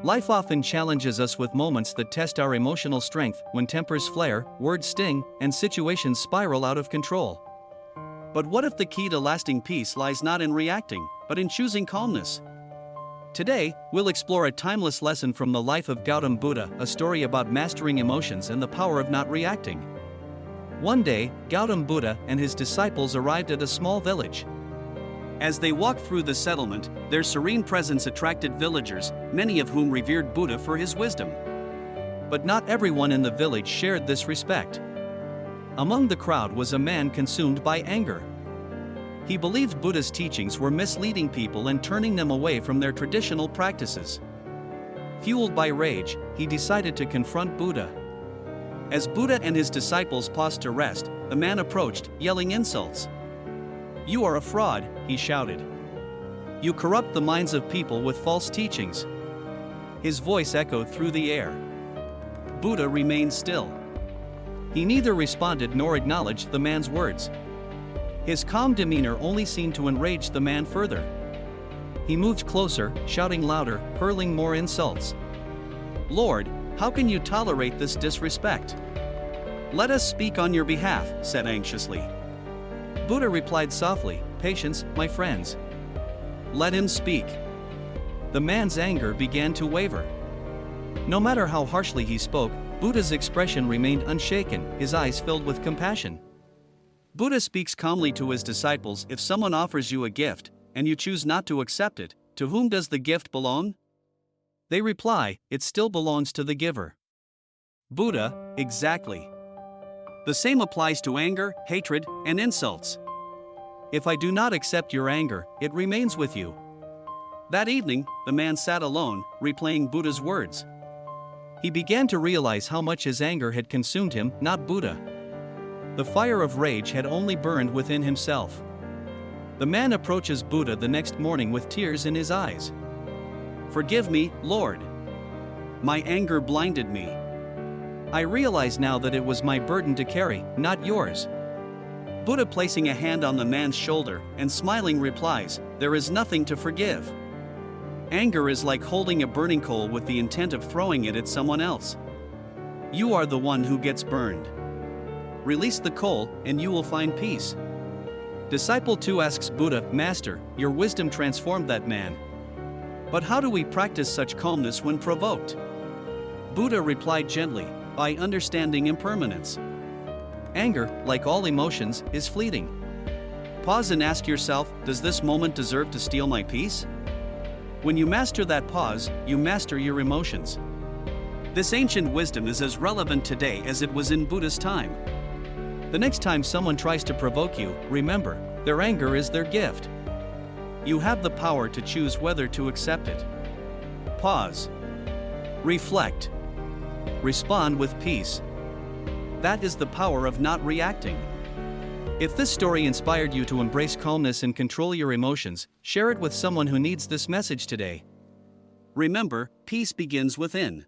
Life often challenges us with moments that test our emotional strength when tempers flare, words sting, and situations spiral out of control. But what if the key to lasting peace lies not in reacting, but in choosing calmness? Today, we'll explore a timeless lesson from the life of Gautam Buddha, a story about mastering emotions and the power of not reacting. One day, Gautam Buddha and his disciples arrived at a small village. As they walked through the settlement, their serene presence attracted villagers, many of whom revered Buddha for his wisdom. But not everyone in the village shared this respect. Among the crowd was a man consumed by anger. He believed Buddha's teachings were misleading people and turning them away from their traditional practices. Fueled by rage, he decided to confront Buddha. As Buddha and his disciples paused to rest, the man approached, yelling insults. "You are a fraud," he shouted. "You corrupt the minds of people with false teachings." His voice echoed through the air. Buddha remained still. He neither responded nor acknowledged the man's words. His calm demeanor only seemed to enrage the man further. He moved closer, shouting louder, hurling more insults. "Lord, how can you tolerate this disrespect?" "Let us speak on your behalf," said anxiously. Buddha replied softly, "Patience, my friends. Let him speak." The man's anger began to waver. No matter how harshly he spoke, Buddha's expression remained unshaken, his eyes filled with compassion. Buddha speaks calmly to his disciples. If someone offers you a gift, and you choose not to accept it, to whom does the gift belong? They reply, "It still belongs to the giver." Buddha, exactly. The same applies to anger, hatred, and insults. If I do not accept your anger, it remains with you. That evening, the man sat alone, replaying Buddha's words. He began to realize how much his anger had consumed him, not Buddha. The fire of rage had only burned within himself. The man approaches Buddha the next morning with tears in his eyes. "Forgive me, Lord. My anger blinded me. I realize now that it was my burden to carry, not yours." Buddha, placing a hand on the man's shoulder and smiling, replies, "There is nothing to forgive. Anger is like holding a burning coal with the intent of throwing it at someone else. You are the one who gets burned. Release the coal, and you will find peace." Disciple 2 asks Buddha, "Master, your wisdom transformed that man. But how do we practice such calmness when provoked?" Buddha replied gently, "By understanding impermanence. Anger, like all emotions, is fleeting. Pause and ask yourself, does this moment deserve to steal my peace? When you master that pause, you master your emotions." This ancient wisdom is as relevant today as it was in Buddha's time. The next time someone tries to provoke you, remember, their anger is their gift. You have the power to choose whether to accept it. Pause. Reflect. Respond with peace. That is the power of not reacting. If this story inspired you to embrace calmness and control your emotions, share it with someone who needs this message today. Remember, peace begins within.